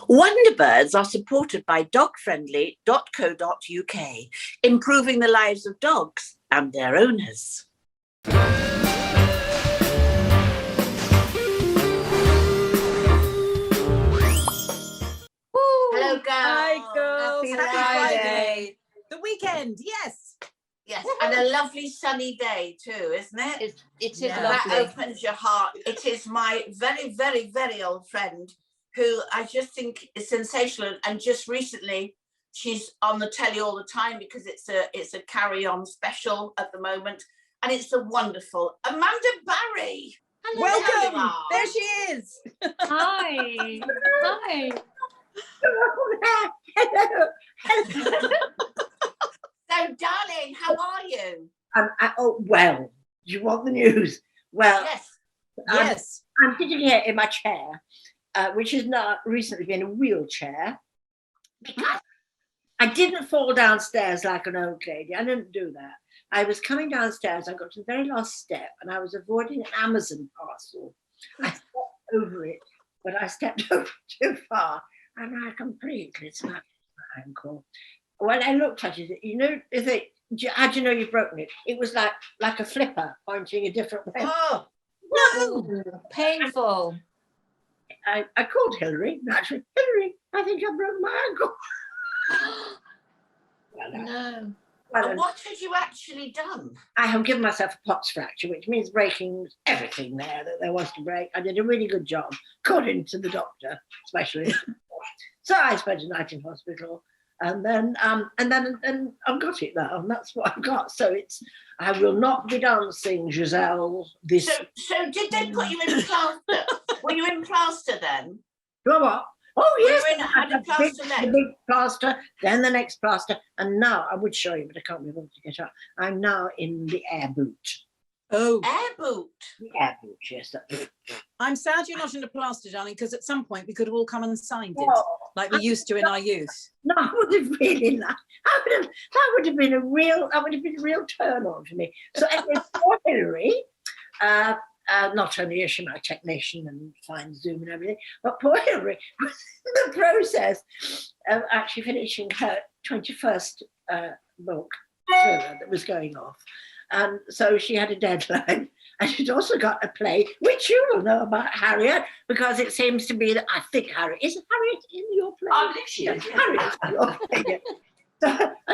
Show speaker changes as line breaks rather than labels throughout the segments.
WonderBirds are supported by dogfriendly.co.uk, improving the lives of dogs and their owners.
Hello, girls.
Hi, girls.
Happy
Happy
Friday.
Friday. The weekend, yes.
Yes, and a lovely sunny day too, isn't it?
It is
Yeah.
lovely.
That opens your heart. It is my very, very, very old friend who I just think is sensational. And just recently, she's on the telly all the time because it's a carry-on special at the moment, and it's the wonderful Amanda Barrie. Hello,
Welcome.
Hilary.
There she is.
Hi. Hi.
Hello.
So, darling, how are you?
Well, do you want the news? Well,
Yes.
Yes.
I'm sitting here in my chair, which has now recently been a wheelchair, because I didn't fall downstairs like an old lady. I didn't do that. I was coming downstairs, I got to the very last step, and I was avoiding an Amazon parcel. I stepped over it, but I stepped over too far, and I completely smashed my ankle. When I looked at it, you know, how do you know you've broken it? It was like a flipper pointing a different way.
Oh,
No.
Painful.
I called Hilary, naturally. Hilary, I think I broke my ankle.
No.
and what had you actually done?
I have given myself a Pott's fracture, which means breaking everything there that there was to break. I did a really good job, according to the doctor, especially. So I spent a night in hospital, and then I've got it now, and that's what I've got. So I will not be dancing, Giselle.
So did they put you in plaster? Were you in plaster then?
You know what? Oh yes,
you in had a plaster
the
next?
big plaster, then the next plaster, and now I would show you, but I can't be able to get up. I'm now in the air boot.
Oh,
Air boot.
The air boot, yes.
I'm sad you're not in a plaster, darling, because at some point we could have all come and signed it,
Oh,
like we used to in our youth.
no, I would have really liked. That would have been a real turn on for me. So anyway, poor Hilary, not only is she my technician and fine Zoom and everything, but poor Hilary was in the process of actually finishing her 21st book thriller that was going off. And so she had a deadline, and she'd also got a play, which you will know about, Harriet, because it seems to be that I think Harriet is Harriet in your play.
I believe she is.
Harriet's in your play.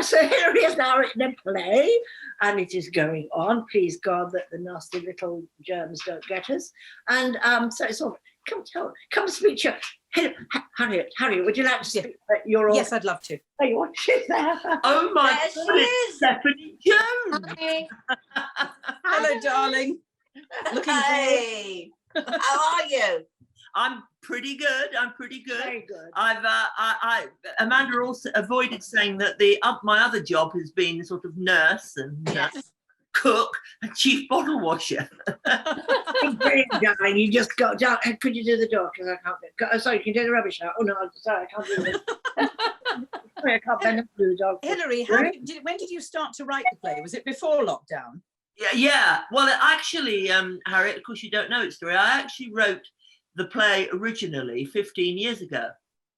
So Hilary has now written a play, and it is going on. Please God that the nasty little germs don't get us. And so it's all. Come speak to Harriet. Would you like to speak? You're all.
Yes, I'd love to.
Oh, you want she's there?
Oh my
There she
God,
is.
it's Stephanie Jones.
Hi.
Hello, darling. Looking good.
Hey, how are you?
I'm pretty good.
Very good.
Amanda also avoided saying that my other job has been sort of nurse and
Yes.
cook and chief bottle washer.
Brilliant, darling. You just got down. Could you do the door? Because I can't. Oh, sorry, you can do the rubbish out. Oh no, I'm sorry, I can't do it. Sorry, I can't bend the dog.
Hilary, when did you start to write the play? Was it before lockdown?
Yeah. Well, actually, Harriet, of course you don't know its story. I actually wrote the play originally 15 years ago.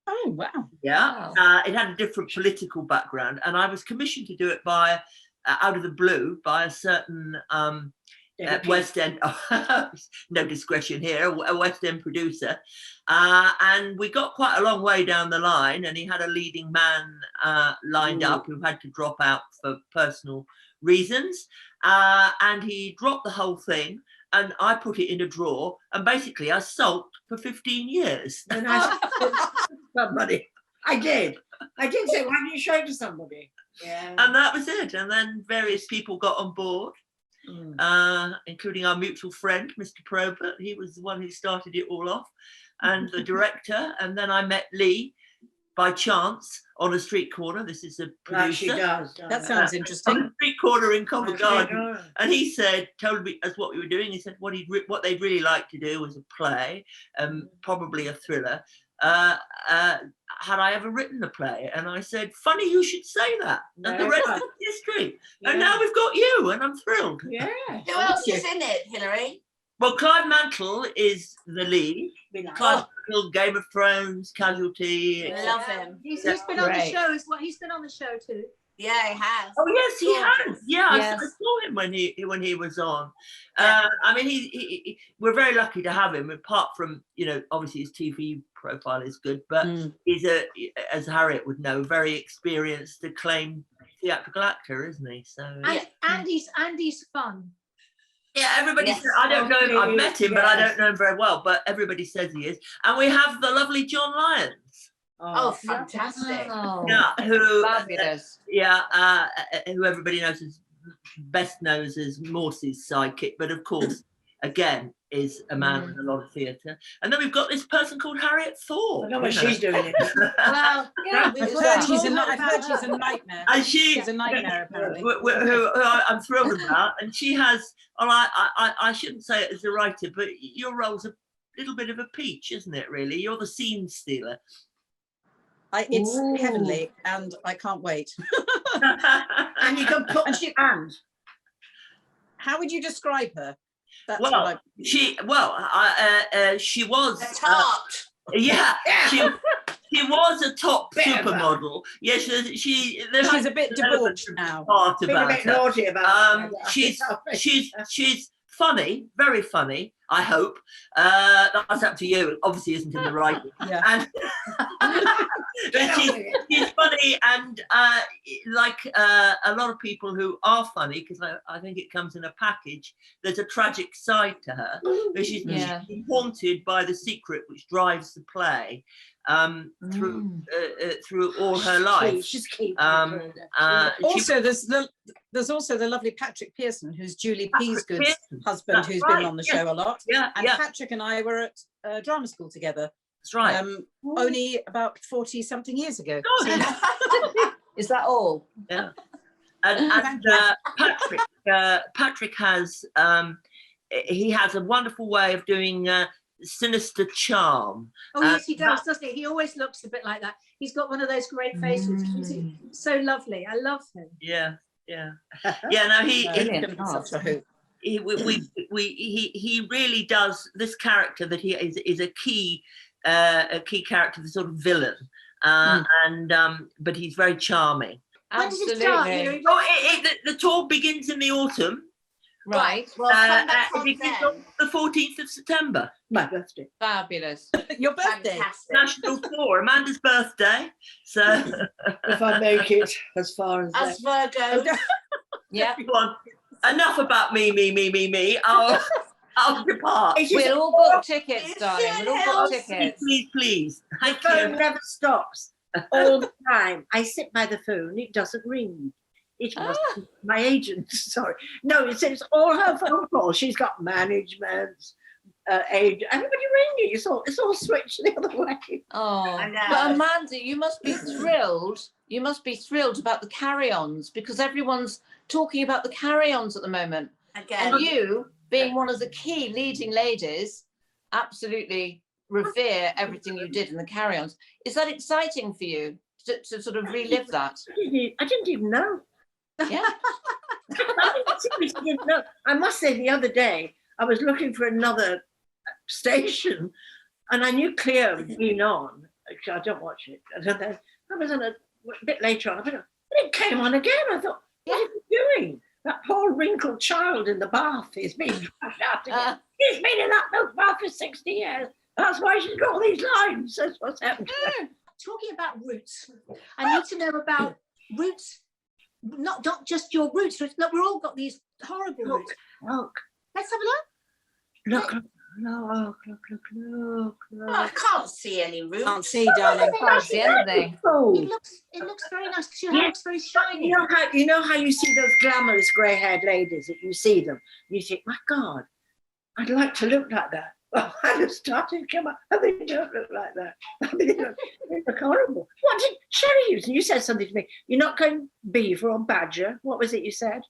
Oh, wow.
Yeah.
Wow.
It had a different political background, and I was commissioned to do it by out of the blue by a certain West End, no discretion here, a West End producer, and we got quite a long way down the line, and he had a leading man lined up who had to drop out for personal reasons, and he dropped the whole thing, and I put it in a drawer, and basically I sulked for 15 years.
And I said somebody. I did say, why didn't you show it to somebody? Yeah.
And that was it. And then various people got on board, including our mutual friend, Mr. Probert. He was the one who started it all off, and the director. And then I met Lee by chance on a street corner. This is a producer.
She does.
That sounds
On
interesting.
a street corner in Covent Garden.
Garden.
And he told me as what we were doing. He said what they'd really like to do was a play, probably a thriller. Had I ever written a play? And I said, funny you should say that. And the rest is history.
Yeah.
And now we've got you, and I'm thrilled.
Yeah.
Who else is in it, Hilary?
Well, Clive Mantle is the lead.
Be nice.
Clive Little Game of Thrones, Casualty.
Love him.
He's
That's
been on the
great.
show as well. He's been on the show too.
Yeah, he has.
Oh yes, he has.
Gorgeous.
Yeah, I
Yes.
saw him when he was on.
Yeah.
I mean, we're very lucky to have him. Apart from, you know, obviously his TV profile is good, but he's as Harriet would know, very experienced, acclaimed theatrical actor, isn't he? So
And he's fun.
yeah, everybody.
Yes.
I don't know him. I've met him, but I
Yes.
don't know him very well. But everybody says he is. And we have the lovely John Lyons.
Oh, fantastic.
Oh,
Yeah, who
fabulous.
who everybody knows best knows as Morse's sidekick, but of course, again, is a man with a lot of theatre. And then we've got this person called Harriet Thorpe.
I know what
you know.
she's doing. It.
Well, yeah,
I've heard she's a nightmare.
And she,
She's a nightmare, apparently.
who I'm thrilled about, and she has. Well, I shouldn't say it as a writer, but your role's a little bit of a peach, isn't it? Really, you're the scene stealer.
It's
Ooh.
heavenly, and I can't wait.
And you can put
And she-
and
How would you describe her? That's
Well,
what
she was.
A tart.
Yeah, she was a top
Bit of a-
supermodel. Yes,
she's a bit debauched now.
part
been a
about
bit
her.
naughty about it.
She's funny, very funny. I hope that's up to you. It obviously isn't in the writing.
Yeah.
And but she's funny, and like a lot of people who are funny, because I think it comes in a package. There's a tragic side to her, but she's
Yeah.
haunted by the secret which drives the play through all her life.
She's keen.
Also, there's also the lovely Patrick Pearson, who's Julie Peasgood's
Pearson.
husband,
That's
who's
right,
been on the
yes.
show a lot.
Yeah,
And
yeah,
Patrick and I were at drama school together,
that's right.
only about 40 something years ago.
God,
Is that all?
and
Thank
Patrick has he has a wonderful way of doing sinister charm.
oh yes, he does, doesn't he? He always looks a bit like that. He's got one of those great faces. He's so lovely. I love him.
Yeah. No,
Brilliant.
Such a hoot.
he really does. This character that he is a key character, the sort of villain, and but he's very charming.
When does it start? You know,
Absolutely.
The tour begins in the autumn.
Right.
Well, come back
It
on
begins
then.
on the 14th of September.
My birthday.
Fabulous.
Your birthday.
Fantastic.
National tour, Amanda's birthday. So
If I make it as far as
As
that.
Virgo.
Yeah.
go on. Enough about me. I'll depart.
It is
We'll all book tickets, darling. We'll all book tickets.
Please. Thank
The phone
you.
never stops all the time. I sit by the phone, it doesn't ring. It must be my agent. Sorry. No, it's all her phone calls. She's got management, age. Everybody ringing. It's all switched the other way.
Oh,
I know.
but Amanda, you must be thrilled. You must be thrilled about the carry-ons, because everyone's talking about the carry-ons at the moment.
Again.
And you, being one of the key leading ladies, absolutely revere everything you did in the carry-ons. Is that exciting for you to sort of relive that?
I didn't even know.
Yeah.
I seriously didn't know. I must say, the other day, I was looking for another station, and I knew Cleo had been on. I don't watch it. And then I was on a bit later on. But it came on again. I thought, what are you doing? That poor wrinkled child in the bath is being trashed out again. He's been in that milk bath for 60 years. That's why she's got all these lines. That's what's happened to her.
talking about roots, I need to know about roots, not just your roots. Look, we've all got these horrible roots.
Look,
Let's have a look.
look.
Oh, I can't see any roots.
Can't see, darling.
Can't see anything.
It looks very nice because your hair looks very shiny.
You know how you see those glamorous grey-haired ladies, that you see them, you think, my God, I'd like to look like that. Well, I just started to come up, and they don't look like that. I mean, they look horrible. What did Sherry use? You said something to me. You're not going beaver or badger. What was it you said?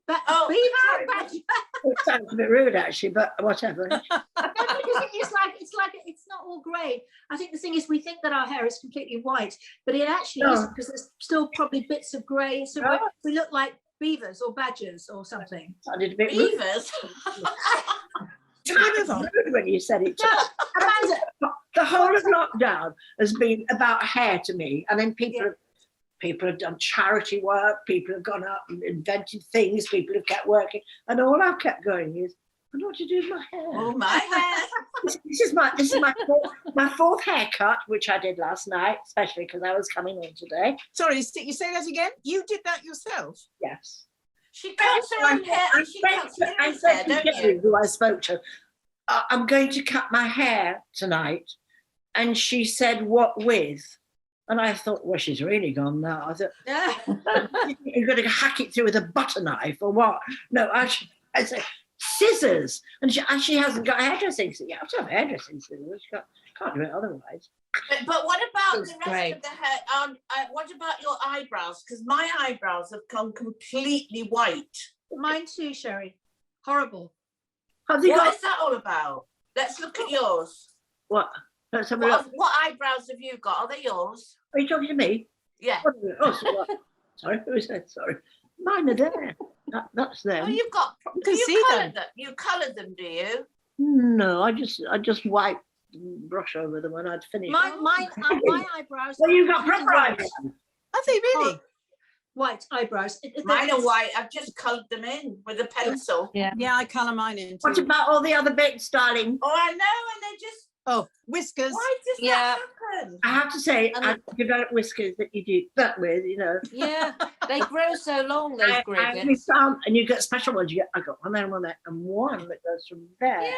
But
Oh,
beaver and badger.
It sounds a bit rude, actually, but whatever.
No, because it's not all grey. I think the thing is, we think that our hair is completely white, but it actually
No.
isn't, because there's still probably bits of grey. So
No.
we look like beavers or badgers or something.
Sounded a bit rude.
Beavers.
Rude when you said it.
Amanda,
The whole of lockdown has been about hair to me. And then people have done charity work, people have gone out and invented things, people have kept working, and all I've kept going is, I know what to do with my hair.
Oh, my hair.
This is my fourth haircut, which I did last night, especially because I was coming on today.
Sorry, you say that again? You did that yourself?
Yes.
She cuts her own hair. She cuts
I
Hilary's
said
hair,
to
don't
Hilary,
you?
who I spoke to, I'm going to cut my hair tonight. And she said, what with? And I thought, well, she's really gone now. I thought, you're going to hack it through with a butter knife or what? No, I said, scissors. And she hasn't got hairdressing scissors. You have to have hairdressing scissors. You can't do it otherwise.
But what about
That's
the rest
great.
of the hair? What about your eyebrows? Because my eyebrows have gone completely white.
Mine too, Sherry. Horrible.
Have they
What
got
is that all about? Let's look at yours.
what? Let's have a look.
What eyebrows have you got? Are they yours?
Are you talking to me?
Yeah.
Oh, sorry. Who said sorry? Mine are there. That's them.
Oh, you've got.
You can
do
see
you colour
them.
them? You colour them, do you?
No, I just wipe, brush over them when I'd finished.
My eyebrows.
Well, you've got proper
white.
eyebrows.
Have they really?
White eyebrows.
Mine are white. I've just coloured them in with a pencil.
Yeah, I colour mine in
What
too.
about all the other bits, darling?
Oh, I know, and they just.
Oh, whiskers.
Why does that happen?
I have to say,
And
I've developed whiskers that you do that with, you know.
Yeah, they grow so long, those
I
griffins.
found, and you get special ones. I got one there and one there, and one that goes from there.
Yeah.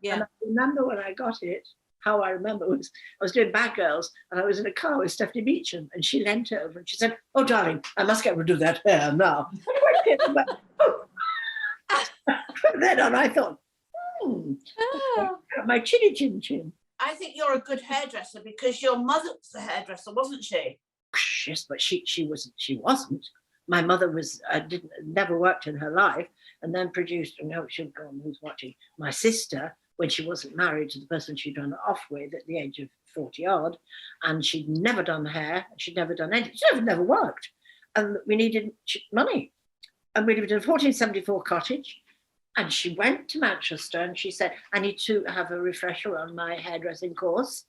Yeah.
And I remember when I got it, how I remember was I was doing Bad Girls, and I was in a car with Stephanie Beecham, and she leant over and she said, "Oh, darling, I must get rid of that hair now." From then on, I thought,
Oh.
my chinny chin chin.
I think you're a good hairdresser because your mother was a hairdresser, wasn't she?
Yes, but she wasn't. She wasn't. My mother was never worked in her life, and then produced. And now she'll go on. Who's watching? My sister, when she wasn't married to the person she'd run off with at the age of 40 odd, and she'd never done hair. She'd never done anything. She never worked, and we needed money, and we lived in a 1474 cottage. And she went to Manchester and she said, I need to have a refresher on my hairdressing course.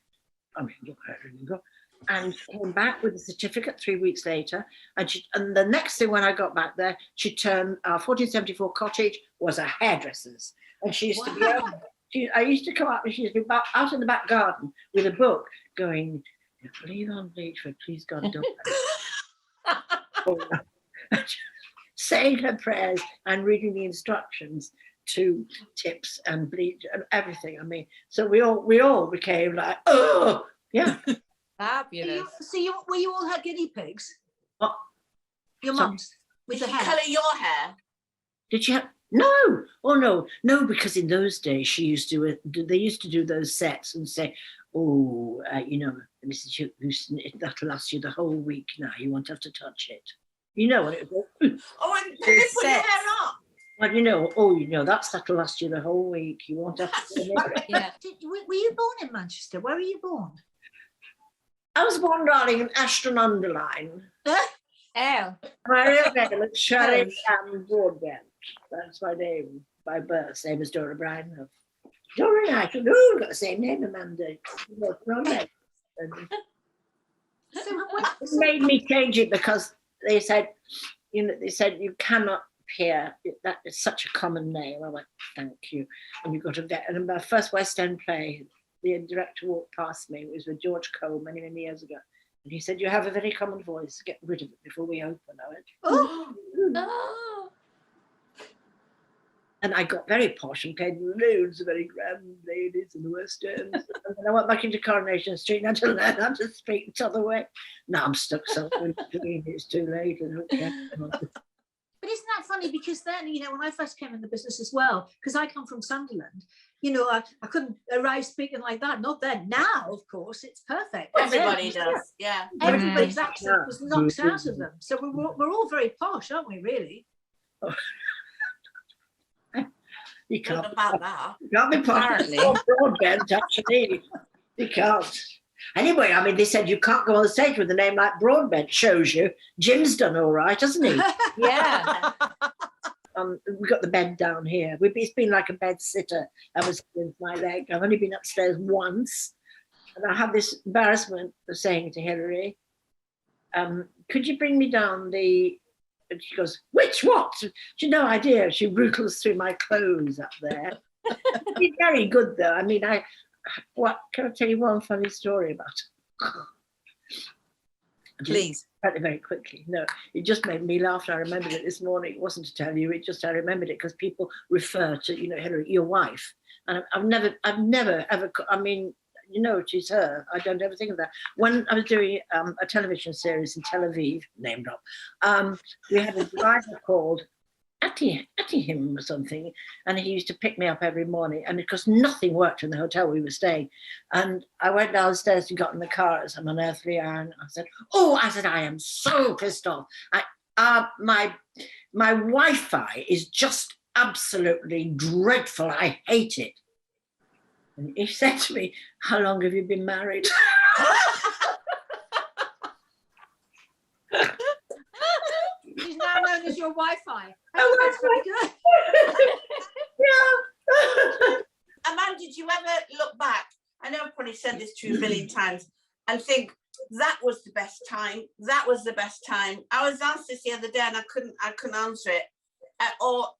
I mean, look, hairdressing course. And came back with a certificate 3 weeks later. And the next thing when I got back there, she turned our 1474 cottage was a hairdresser's. And she used to be, I used to come up and she used to be out in the back garden with a book going, "Leave on bleach, please God, don't." Saying her prayers and reading the instructions to tips and bleach and everything. I mean, so we all became like, oh, yeah.
Fabulous.
Were you all her guinea pigs?
What?
Your
Sorry?
mums with
Did
the
she
hair?
colour your hair?
Did she have? No. Oh, no, because in those days they used to do those sets and say, oh, Mrs. Houston, that'll last you the whole week now. You won't have to touch it. You know what it was.
Oh, and did they put your hair up?
Well, that'll last you the whole week. You won't have to.
Yeah.
Were you born in Manchester? Where were you born?
I was born, darling, in Ashton-under-Lyne.
Oh.
My real name is Shirley Ann Broadbent. That's my name by birth, same as Dora Bryan. Dora and I, we've got the same name, Amanda. It made me change it because they said you cannot appear. That is such a common name. I went, thank you. And you got to get. And in my first West End play, the director walked past me. It was with George Cole many years ago, and he said, "You have a very common voice. Get rid of it before we open." I went,
Oh.
and I got very posh and played loads of very grand ladies in the West End. And then I went back into Coronation Street and I had to learn how to speak the other way. Now I'm stuck somewhere between. It's too late. I don't care.
But isn't that funny? Because then, when I first came in the business as well, because I come from Sunderland, I couldn't arrive speaking like that. Not then. Now, of course, it's perfect.
Everybody does, yeah.
Everybody's accent was knocked out of them. So we're all very posh, aren't we, really?
You
Don't
can't,
know about that.
you can't be part of
Apparently.
Broadbent, actually. You can't. Anyway, I mean, they said you can't go on the stage with a name like Broadbent. Shows you. Jim's done all right, hasn't he?
Yeah.
We've got the bed down here. It's been like a bed sitter ever since my leg. I've only been upstairs once. And I had this embarrassment of saying to Hilary, could you bring me down the, and she goes, which what? She had no idea. She ruthless through my clothes up there. She's very good though. I mean, what can I tell you one funny story about it?
Please.
Very quickly. No, it just made me laugh. I remembered it this morning. It wasn't to tell you, it just I remembered it because people refer to, Hilary, your wife. And I've never ever, I mean, she's her. I don't ever think of that. When I was doing a television series in Tel Aviv, name drop, we had a driver called Attihim or something, and he used to pick me up every morning. And because nothing worked in the hotel we were staying, and I went downstairs and got in the car at some unearthly hour, and I said, I am so pissed off. My Wi-Fi is just absolutely dreadful. I hate it. And he said to me, how long have you been married?
She's now known as your Wi-Fi.
Oh,
That's very good.
Yeah.
Amanda, did you ever look back? I know I've probably said this to you a million times and think that was the best time. That was the best time. I was asked this the other day and I couldn't answer it. Or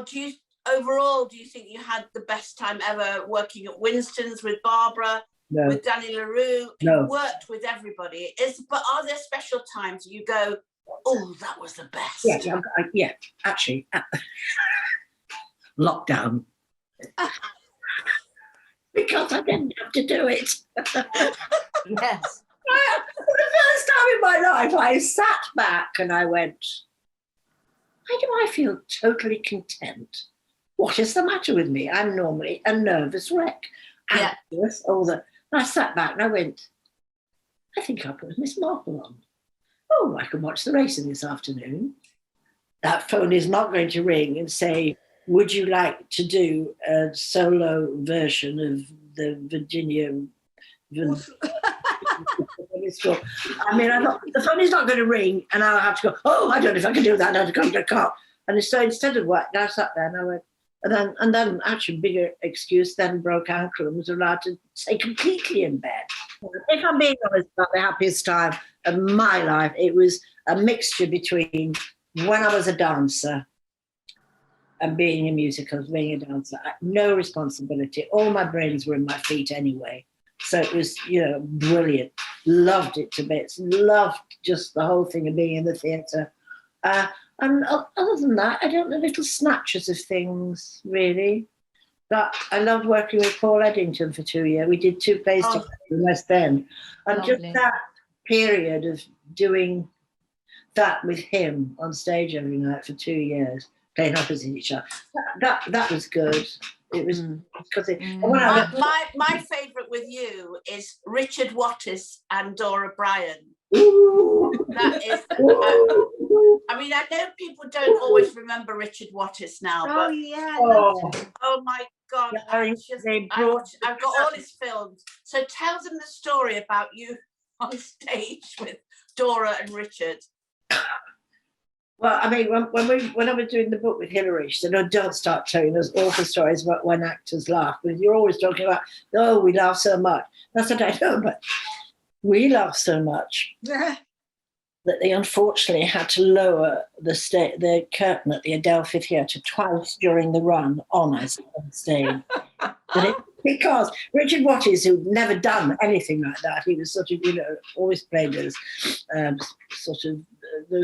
do you, overall, do you think you had the best time ever working at Winston's with Barbara,
No.
with Danny LaRue?
No.
You worked with everybody. But are there special times you go, oh, that was the best?
Yeah, actually, lockdown. Because I didn't have to do it.
Yes.
For the first time in my life, I sat back and I went, why do I feel totally content? What is the matter with me? I'm normally a nervous wreck.
Yeah.
Anxious, all that. And I sat back and I went, I think I'll put Miss Marple on. Oh, I can watch the racing this afternoon. That phone is not going to ring and say, would you like to do a solo version of the Virginia? I mean, I thought the phone is not going to ring, and I'll have to go, oh, I don't know if I can do that. I can't. And so instead of what, I sat there and I went, and then actually bigger excuse, then broke ankle and was allowed to stay completely in bed. If I'm being honest about the happiest time of my life, it was a mixture between when I was a dancer and being in musicals, being a dancer. No responsibility. All my brains were in my feet anyway. So it was, brilliant. Loved it to bits. Loved just the whole thing of being in the theatre. And other than that, I don't know, little snatches of things, really. But I loved working with Paul Eddington for 2 years. We did 2 plays together in West End. And
Lovely.
just that period of doing that with him on stage every night for 2 years, playing opposite each other, that was good. It was because
my favourite with you is Richard Wattis and Dora Bryan.
ooh,
That is, I mean, I know people don't always remember Richard Wattis now,
Oh,
but
yeah.
oh my God, I've got all his films. So tell them the story about you on stage with Dora and Richard.
Well, I mean, when I was doing the book with Hilary, she said, "Oh, don't start telling us awful stories about when actors laugh, because you're always talking about, oh, we laugh so much." And I said, I know, but we laugh so much that they unfortunately had to lower the curtain at the Adelphi Theatre twice during the run on us on stage. Because Richard Wattis, who'd never done anything like that, he was sort of, always played those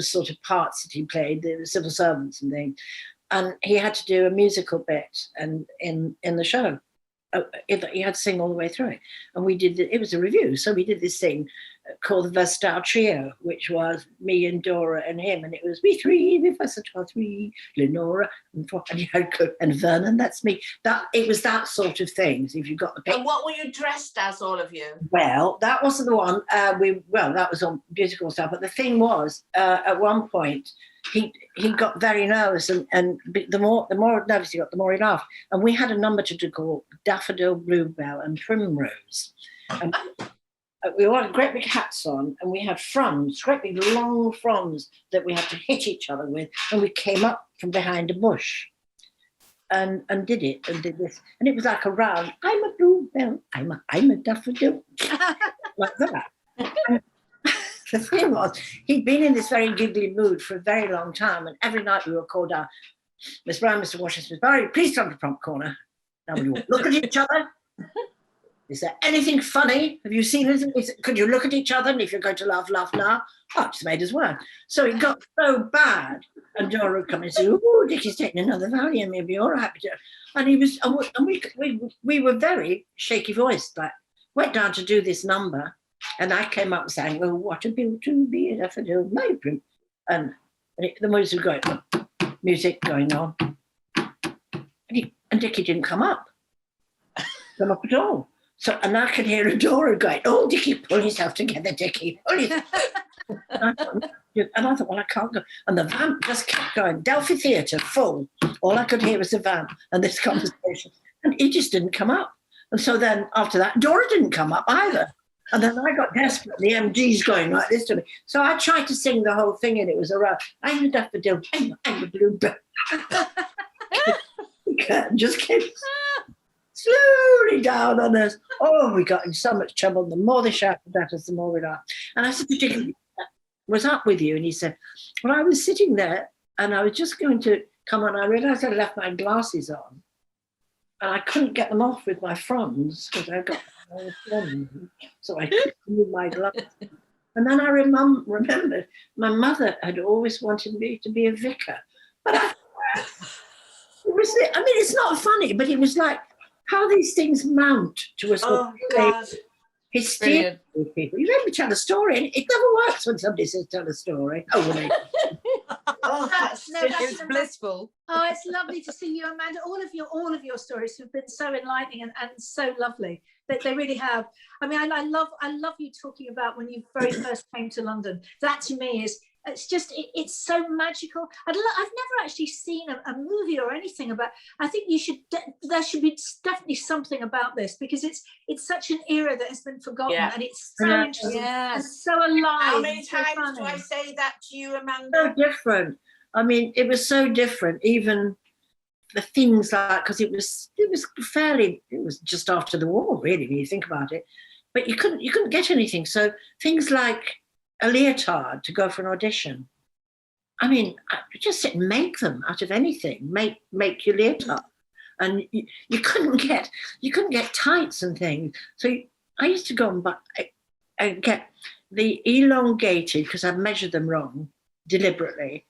sort of parts that he played, the civil servants and things. And he had to do a musical bit and in the show. He had to sing all the way through it. And we did, it was a review, so we did this thing called the Versatile Trio, which was me and Dora and him, and it was we three, the Versatile Three, Lenora and Vernon, that's me. It was that sort of thing. So if you got the picture.
And what were you dressed as, all of you?
Well, that wasn't the one. That was on musical stuff. But the thing was, at one point, he got very nervous, and the more nervous he got, the more he laughed. And we had a number to do called Daffodil, Bluebell, and Primrose. And we all had great big hats on, and we had fronds, great big long fronds that we had to hit each other with, and we came up from behind a bush. and did it and did this. And it was like a round, I'm a bluebell, I'm a daffodil, like that. And the thing was, he'd been in this very giggly mood for a very long time, and every night we were called out, Miss Brown, Mr. Washington, Miss Barrie, please come to the prompt corner. Now we all look at each other. Is there anything funny? Have you seen anything? Could you look at each other? And if you're going to laugh, laugh now. Oh, it's made us work. So it got so bad. And Dora would come and say, oh, Dickie's taking another Valium, maybe you're happy to. And he was, and we were very shaky voiced, like, went down to do this number. And I came up saying, well, what a bill to be a daffodil, my prim. And the music going on. And Dickie didn't come up at all. So, and I could hear Dora going, oh, Dickie, pull yourself together, Dickie. Pull yourself. And I thought, well, I can't go. And the van just kept going. Delphi Theatre, full. All I could hear was the van and this conversation. And he just didn't come up. And so then after that, Dora didn't come up either. And then I got desperate. The MD's going like this to me. So I tried to sing the whole thing, and it was around, I'm a daffodil, I'm a bluebird. Just came slowly down on us. Oh, we got in so much trouble. The more they shouted at us, the more we laughed. And I said, particularly, was up with you? And he said, well, I was sitting there and I was just going to come on. I realised I left my glasses on and I couldn't get them off with my fronds because I got so I couldn't move my glasses. And then I remembered my mother had always wanted me to be a vicar. But it's not funny, but it was like how these things mount to a sort of hysteria with people. You let me tell a story, and it never works when somebody says tell a story. Oh, well,
It's blissful.
Oh, it's lovely to see you, Amanda. All of your stories have been so enlightening and so lovely. They really have. I mean, I love you talking about when you very first came to London. That to me is, it's so magical. I've never actually seen a movie or anything about. I think there should be definitely something about this, because it's such an era that has been forgotten, and it's so interesting and so alive.
How many times do I say that to you, Amanda?
So different. I mean, it was so different. Even the things like, because it was just after the war, really, when you think about it. But you couldn't get anything. So things like a leotard to go for an audition. I mean, just sit and make them out of anything. Make your leotard, and you couldn't get tights and things. So I used to go and get the elongated, because I measured them wrong deliberately.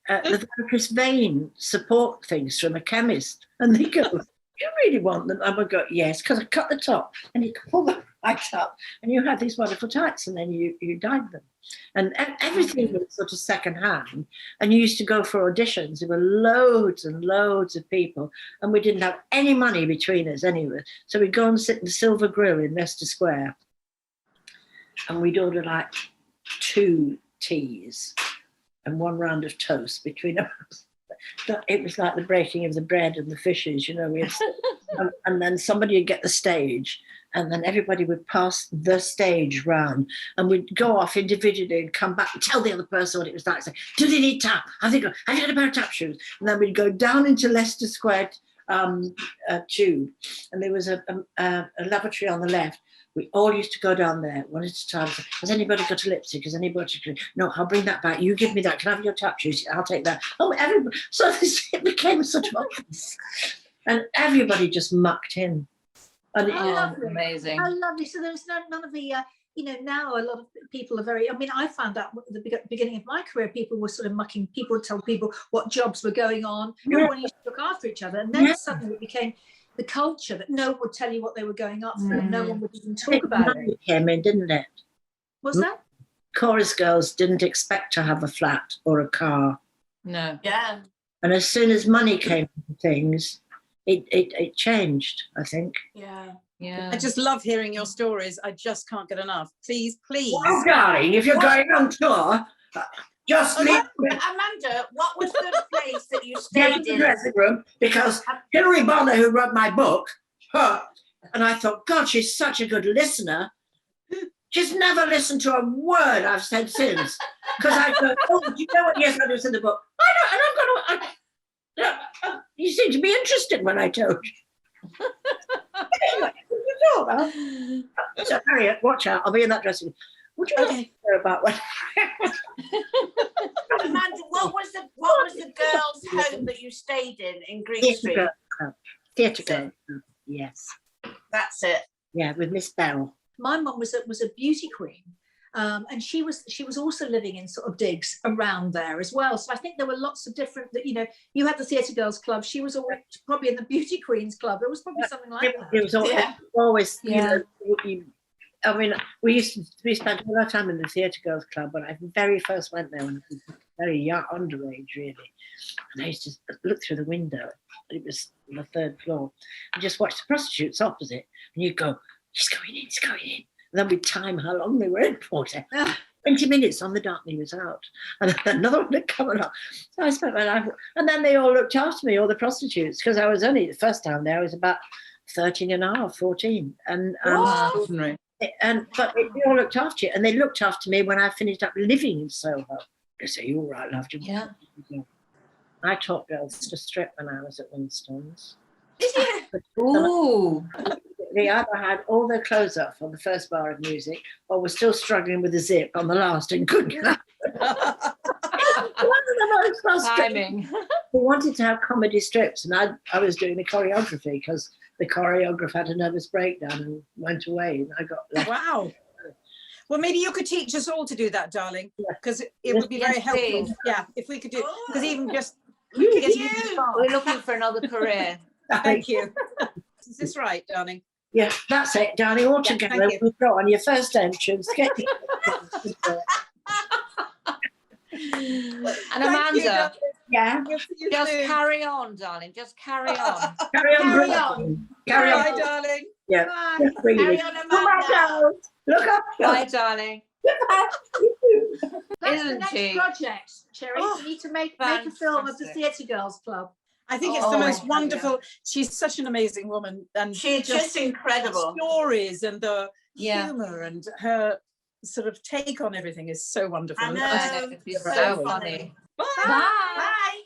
The varicose vein support things from a chemist, and they go, "You really want them?" I would go, "Yes," because I cut the top, and you pull them right up, and you had these wonderful tights, and then you dyed them, and everything was sort of second hand. And you used to go for auditions. There were loads and loads of people, and we didn't have any money between us anyway. So we'd go and sit in the Silver Grill in Leicester Square, and we'd order like 2 teas and 1 round of toast between us. It was like the breaking of the bread and the fishes, you know. And then somebody would get the stage, and then everybody would pass the stage round, and we'd go off individually and come back and tell the other person what it was like. Say, do they need tap? Have you got a pair of tap shoes? And then we'd go down into Leicester Square Tube, and there was a lavatory on the left. We all used to go down there one at a time. Say, has anybody got a lipstick? Has anybody got no, I'll bring that back. You give me that. Can I have your tap shoes? I'll take that. Oh, everybody. So it became sort of obvious. And everybody just mucked in. And
amazing.
How lovely. So there was none of the, now a lot of people are very, I mean, I found out at the beginning of my career, people were sort of mucking, people would tell people what jobs were going on. Everyone used to look after each other. And then suddenly it became the culture that no one would tell you what they were going up for. No one would even talk about it.
Came in, didn't it?
What's that?
Chorus girls didn't expect to have a flat or a car.
No.
Yeah.
And as soon as money came to things, it changed, I think.
Yeah.
Yeah.
I just love hearing your stories. I just can't get enough. Please.
Well, darling, if you're going on tour, just leave.
Amanda, what was the place that you stayed
in the
in?
dressing room, because Hilary Bonner, who wrote my book, and I thought, God, she's such a good listener. She's never listened to a word I've said since. Because I go, oh, do you know what? Yes, I was in the book. I know, and I'm going to. You seem to be interested when I told you. Anyway, what you talk about? So Harriet, watch out. I'll be in that dressing room. Would you like to hear about what?
Amanda, what was the girls' home that you stayed in Green Street?
Theatre Girls Club. Yes.
That's it.
Yeah, with Miss Bell.
My mum was a beauty queen, and she was also living in sort of digs around there as well. So I think there were lots of different. You know, you had the Theatre Girls Club. She was probably in the Beauty Queens Club. It was probably something like that.
It was always
Yeah.
I mean, we spent a lot of time in the Theatre Girls Club when I very first went there, when I was very young, underage really. And I used to look through the window. It was on the 3rd floor, and just watch the prostitutes opposite. And you'd go, she's going in, she's going in. And then we'd time how long they were in for. 20 minutes on the dot, and he was out. And another one had come along. So I spent my life, and then they all looked after me, all the prostitutes, because I was only, the first time there, I was about 13 and a half, 14. And but they all looked after you, and they looked after me when I finished up living in Soho. They say, "You all right, love?"
Yeah.
I taught girls to strip when I was at Winston's.
Ooh.
They either had all their clothes off on the first bar of music, or were still struggling with the zip on the last and couldn't get out. One of the most frustrating.
Timing.
We wanted to have comedy strips, and I was doing the choreography because the choreographer had a nervous breakdown and went away, and I got left.
Wow. Well, maybe you could teach us all to do that, darling, because it would be very helpful.
Please.
Yeah, if we could do, because even just
Look at
getting into
you.
the bar.
We're looking for another career.
Thank you. Is this right, darling?
Yeah, that's it, darling. All
Yeah,
together,
thank you.
we've got on your first entrance. Get
And
Thank you,
Amanda,
darling.
yeah,
We'll see you
just
soon.
carry on, darling. Just carry on.
carry on.
Carry
breathing.
on.
Carry
Bye,
on.
darling.
Yeah,
Bye.
just breathing.
Carry on,
Come on,
Amanda.
girls. Look up.
Bye, darling.
That's the
Isn't
next
she?
project, Cherry.
Oh,
we need to make a film of the
fantastic.
Theatre Girls Club.
I think it's
Oh,
the most
yeah.
wonderful. She's such an amazing woman, and
She's just incredible.
stories and the
Yeah.
humor and her sort of take on everything is so wonderful.
I know.
I know, it'd be
So
so
funny.
funny.
Bye.
Bye.
Bye.